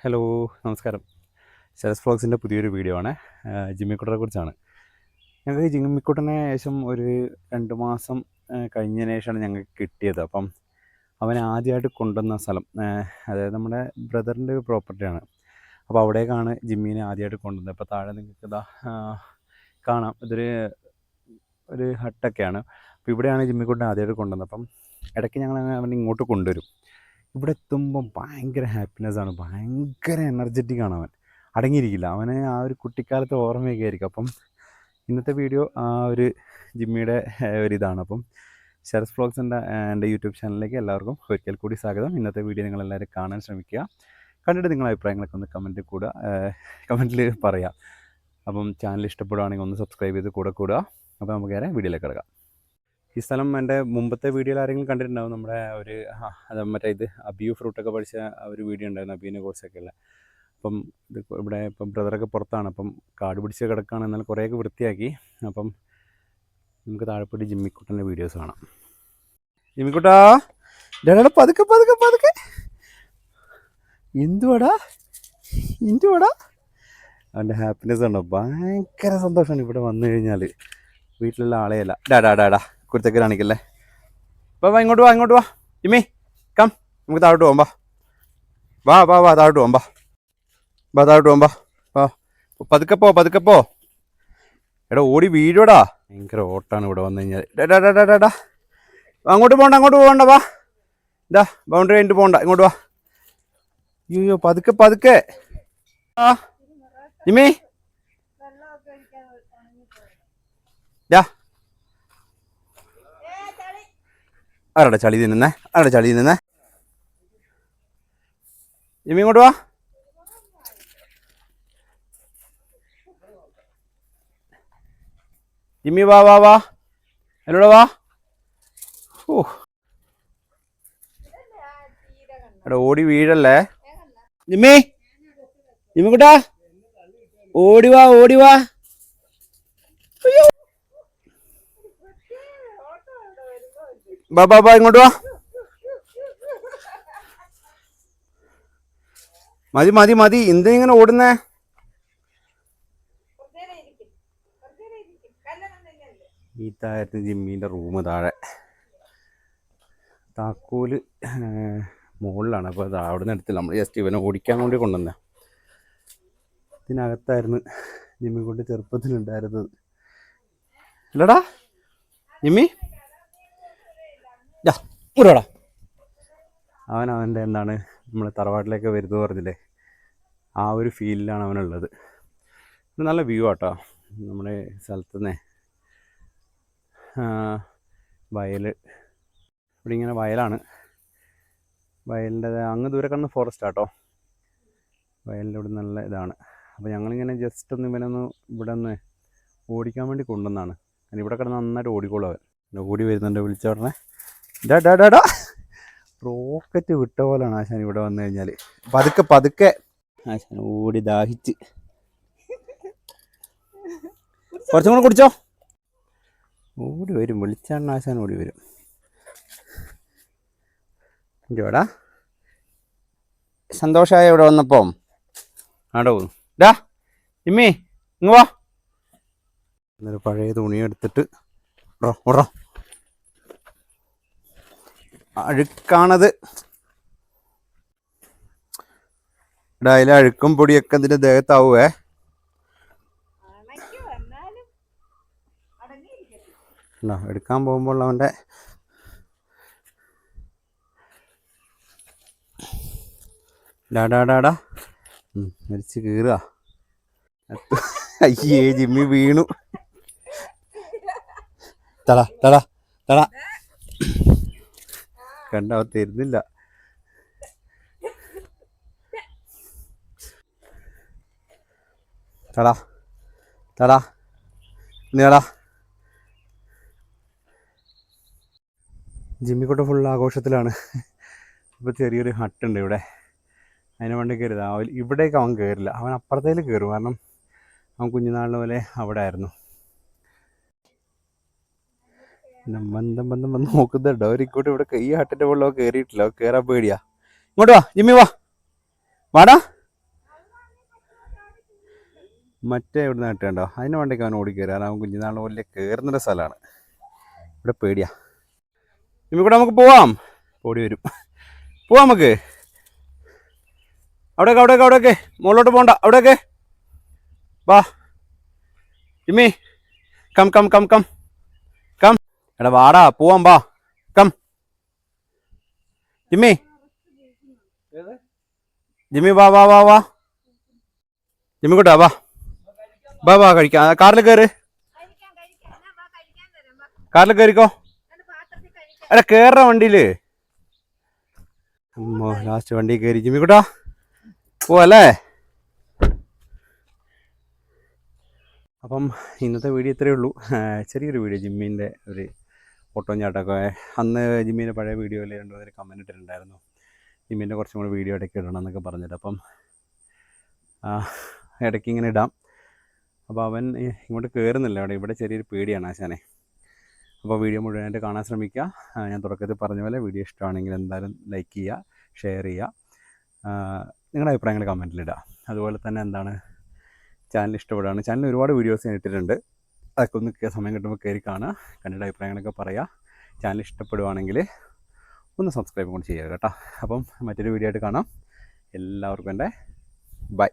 Hello, നമസ്കാരം. ശരത് വ്ളോഗ്സിൻ്റെ പുതിയൊരു video ആണ്. ജിമ്മിക്കുട്ടനെ കുറിച്ചാണ്. ഞങ്ങൾക്ക് ജിമ്മിക്കുട്ടനെ ഏകദേശം ഒരു 2 മാസം കഴിഞ്ഞതിന് ശേഷമാണ് ഞങ്ങൾക്ക് കിട്ടിയത്. അപ്പം അവൻ ആദ്യമായിട്ട് കൊണ്ടുവന്ന സ്ഥലം, അതായത് നമ്മുടെ ബ്രദറിൻ്റെ ഒരു പ്രോപ്പർട്ടിയാണ്. അപ്പോൾ അവിടേക്കാണ് ജിമ്മിനെ ആദ്യമായിട്ട് കൊണ്ടുവന്നത്. അപ്പോൾ താഴെ നിങ്ങൾക്ക് ഇതാ കാണാം, ഒരു ഹട്ടൊക്കെയാണ്. അപ്പോൾ ഇവിടെയാണ് ജിമ്മിക്കുട്ടനെ ആദ്യമായിട്ട് കൊണ്ടുവന്നത്. അപ്പം ഇടയ്ക്ക് ഞങ്ങൾ അവനെ ഇങ്ങോട്ട് കൊണ്ടുവരും. ഇവിടെ എത്തുമ്പം ഭയങ്കര ഹാപ്പിനെസ്സാണ്, ഭയങ്കര എനർജറ്റിക്കാണ് അവൻ. അടങ്ങിയിരിക്കില്ല. അവന് ആ ഒരു കുട്ടിക്കാലത്തെ ഓർമ്മയൊക്കെ ആയിരിക്കും. അപ്പം ഇന്നത്തെ വീഡിയോ ആ ഒരു ജിമ്മിയുടെ ഒരിതാണ്. അപ്പം ശരത് വ്ളോഗ്സിൻ്റെ എൻ്റെ യൂട്യൂബ് ചാനലിലേക്ക് എല്ലാവർക്കും ഒരിക്കൽ കൂടി സ്വാഗതം. ഇന്നത്തെ വീഡിയോ നിങ്ങളെല്ലാവരും കാണാൻ ശ്രമിക്കുക. കണ്ടിട്ട് നിങ്ങളുടെ അഭിപ്രായങ്ങളൊക്കെ ഒന്ന് കമൻറ്റിൽ പറയാം. അപ്പം ചാനൽ ഇഷ്ടപ്പെടുകയാണെങ്കിൽ ഒന്ന് സബ്സ്ക്രൈബ് ചെയ്ത് കൂടുക. അപ്പോൾ നമുക്ക് നേരെ വീഡിയോയിലേക്ക് കിടക്കാം. ഈ സ്ഥലം എൻ്റെ മുമ്പത്തെ വീഡിയോയിൽ ആരെങ്കിലും കണ്ടിട്ടുണ്ടാവും. നമ്മുടെ മറ്റേ അബിയു ഫ്രൂട്ടൊക്കെ പഠിച്ച ഒരു വീഡിയോ ഉണ്ടായിരുന്നു, അബിയുടെ കോഴ്സൊക്കെ ഉള്ള. അപ്പം ഇവിടെ ഇപ്പം ബ്രദറൊക്കെ പുറത്താണ്. അപ്പം കാട് പിടിച്ച് കിടക്കുകയാണ്. എന്നാൽ കുറേയൊക്കെ വൃത്തിയാക്കി. അപ്പം നമുക്ക് താഴെപ്പോയിട്ട് ജിമ്മിക്കുട്ടൻ്റെ വീഡിയോസ് കാണാം. ജിമ്മിക്കുട്ടാ, പതുക്കെ എന്തുവാടാ അവൻ്റെ ഹാപ്പിനെസ് ഉണ്ടോ? ഭയങ്കര സന്തോഷമാണ് ഇവിടെ വന്നു കഴിഞ്ഞാൽ. വീട്ടിലുള്ള ആളെയല്ല. ഡാ കുരുത്തൊക്കെ കാണിക്കല്ലേ. വാ ഇങ്ങോട്ട് വാ ജിമ്മി, കം, നമുക്ക് താഴോട്ട് പോകാം. വാ താഴോട്ട് പോകാം. വാ പതുക്കെ പോ. എടാ ഓടി വീഴോടാ. ഭയങ്കര ഓട്ടാണ് ഇവിടെ വന്നു കഴിഞ്ഞാൽ. ഡാ അങ്ങോട്ട് പോകണ്ട വാ. ഇതാ ബൗണ്ടറി കഴിഞ്ഞിട്ട് പോകണ്ട, ഇങ്ങോട്ട് വാ. അയ്യോ പതുക്കെ ആ ജിമ്മി, ആരുടെ ചളി തിന്നുന്നേ? ജിമ്മി ഇങ്ങോട്ട് വാ. ജിമ്മി വാ എന്നോട് വാ. എടാ ഓടി വീഴല്ലേ ജിമ്മിക്കുട്ടാ, ഓടി വാ. ബാ ഇങ്ങോട്ട് വാ. മതി എന്തിങ്ങനെ ഓടുന്നേ? ഈ താഴത്ത് ജിമ്മിൻ്റെ റൂം താഴെ, താക്കോല് മുകളിലാണ്. അപ്പോൾ അത് അവിടെ നിന്ന് എടുത്തില്ല, നമ്മൾ ജസ്റ്റ് ഇവനെ ഓടിക്കാൻ വേണ്ടി കൊണ്ടുവന്നേ. ഇതിനകത്തായിരുന്നു ജിമ്മി കൊണ്ട് ചെറുപ്പത്തിലുണ്ടായിരുന്നത്. അല്ലടാ ജിമ്മി, ഇടാ. അവൻ്റെ എന്താണ് നമ്മൾ തറവാട്ടിലേക്ക് വരുന്നത് പറഞ്ഞില്ലേ, ആ ഒരു ഫീലിലാണ് അവനുള്ളത്. നല്ല വ്യൂ ആട്ടോ നമ്മുടെ സ്ഥലത്തു നിന്നേ. വയൽ, ഇവിടെ ഇങ്ങനെ വയലാണ്. വയലിൻ്റെ അങ്ങ് ദൂരെ കാണുന്ന ഫോറസ്റ്റ് ആട്ടോ. വയലിൻ്റെ ഇവിടെ നല്ല ഇതാണ്. അപ്പോൾ ഞങ്ങളിങ്ങനെ ജസ്റ്റ് ഒന്ന് ഇവിടെ ഒന്ന് ഓടിക്കാൻ വേണ്ടി കൊണ്ടുവന്നാണ്. കാരണം ഇവിടെ കിടന്ന് നന്നായിട്ട് ഓടിക്കോളും അവൻ. ഓടി വരുന്നുണ്ട്, വിളിച്ച ഉടനെ ഡാ റോക്കറ്റ് വിട്ട പോലെയാണ് ആശാൻ ഇവിടെ വന്നു കഴിഞ്ഞാൽ. പതുക്കെ ആശാൻ ഓടി ദാഹിച്ച്. കുറച്ചും കൂടെ കുടിച്ചോ. ഓടി വരും, വിളിച്ചാണ് ആശാൻ ഓടി വരും. ഇഞ്ചോടാ സന്തോഷമായ ഇവിടെ വന്നപ്പം ആടോ. ഡാ ജിമ്മി ഇങ്ങ് വാ. എന്നൊരു പഴയ തുണി എടുത്തിട്ട് ഓടോ. അഴുക്കാണത്. ഇവിടെ അതിലെ അഴുക്കും പൊടിയൊക്കെ ഇതിൻ്റെ ദേഹത്താവേ. എടുക്കാൻ പോകുമ്പോൾ അവൻ്റെ ഡാ മരിച്ച് കീറുക. അയ്യേ ജിമ്മി വീണു. തടാ കണ്ട അവർ തരുന്നില്ല. തടാ നീടാ. ജിമ്മിക്കുട്ട ഫുൾ ആഘോഷത്തിലാണ്. ഇപ്പോൾ ചെറിയൊരു ഹട്ടുണ്ട് ഇവിടെ, അതിനെ വേണ്ടി കയറിയതാ. ഇവിടേക്ക് അവൻ കയറില്ല, അവൻ അപ്പുറത്തേക്ക് കയറും. കാരണം അവൻ കുഞ്ഞുനാളിനെ പോലെ അവിടെ ആയിരുന്നു. ബന്ധം നോക്കുന്നുണ്ടോ അവരിക്കോട്ട്? ഇവിടെ ഈ ഹട്ടിൻ്റെ മുകളിൽ കയറിയിട്ടില്ല, കയറാൻ പേടിയാ. ഇങ്ങോട്ട് വാ ജിമ്മി, വാടാ. മറ്റേ ഇവിടുന്ന് കിട്ടുന്നുണ്ടോ അതിന് വേണ്ടിയൊക്കെ അവൻ ഓടി കയറി. അവൻ കുഞ്ഞിനാളിന് വലിയ കയറുന്നൊരു സ്ഥലമാണ്. ഇവിടെ പേടിയാ. ഇവിടെ നമുക്ക് പോവാം. ഓടി വരും. പോവാം നമുക്ക്. അവിടെയൊക്കെ മുകളിലോട്ട് പോകണ്ട. അവിടെയൊക്കെ വാ Jimmy. Come come come come come. എടാ വാടാ പോവാം. വാ കം ജിമ്മി. ജിമ്മി വാ വാ വാ വാ. ജിമ്മി കൂട്ടാ വാ വാ വാ കഴിക്കാം. കാറിൽ കയറ്. കാറിൽ കയറിക്കോ. എടാ കയറ വണ്ടിയില്. ലാസ്റ്റ് വണ്ടി കയറി. ജിമ്മി കൂട്ടാ പോവല്ലേ. അപ്പം ഇന്നത്തെ വീഡിയോ ഇത്രയേ ഉള്ളൂ. ചെറിയൊരു വീഡിയോ ജിമ്മിൻ്റെ ഒരു ഓട്ടവും ചാട്ടമൊക്കെ. അന്ന് ജിമ്മിൻ്റെ പഴയ വീഡിയോയിൽ 2 കമൻറ്റ് ഇട്ടിട്ടുണ്ടായിരുന്നു. ജിമ്മിൻ്റെ കുറച്ചും കൂടി വീഡിയോ ഇടയ്ക്ക് ഇടണം എന്നൊക്കെ പറഞ്ഞിട്ട്. അപ്പം ഇടയ്ക്ക് ഇങ്ങനെ ഇടാം. അപ്പോൾ അവൻ ഇങ്ങോട്ട് കയറുന്നില്ല. ഇവിടെ ചെറിയൊരു പേടിയാണ് ആശാനെ. അപ്പോൾ വീഡിയോ മുഴുവനായിട്ട് കാണാൻ ശ്രമിക്കുക. ഞാൻ തുടക്കത്തിൽ പറഞ്ഞ പോലെ വീഡിയോ ഇഷ്ടമാണെങ്കിൽ എന്തായാലും ലൈക്ക് ചെയ്യുക, ഷെയർ ചെയ്യുക, നിങ്ങളുടെ അഭിപ്രായങ്ങൾ കമൻറ്റിലിടുക. അതുപോലെ തന്നെ എന്താണ് ചാനൽ ഇഷ്ടപ്പെടുകയാണ്. ചാനലിൽ ഒരുപാട് വീഡിയോസ് ഞാൻ ഇട്ടിട്ടുണ്ട്. അതൊക്കെ ഒന്ന് സമയം കിട്ടുമ്പോൾ കയറി കാണുക, കണ്ടിട്ട് അഭിപ്രായങ്ങളൊക്കെ പറയുക. ചാനൽ ഇഷ്ടപ്പെടുവാണെങ്കിൽ ഒന്ന് സബ്സ്ക്രൈബ് കൂടി ചെയ്യുക കേട്ടോ. അപ്പം മറ്റൊരു വീഡിയോ ആയിട്ട് കാണാം. എല്ലാവർക്കും എൻ്റെ ബൈ.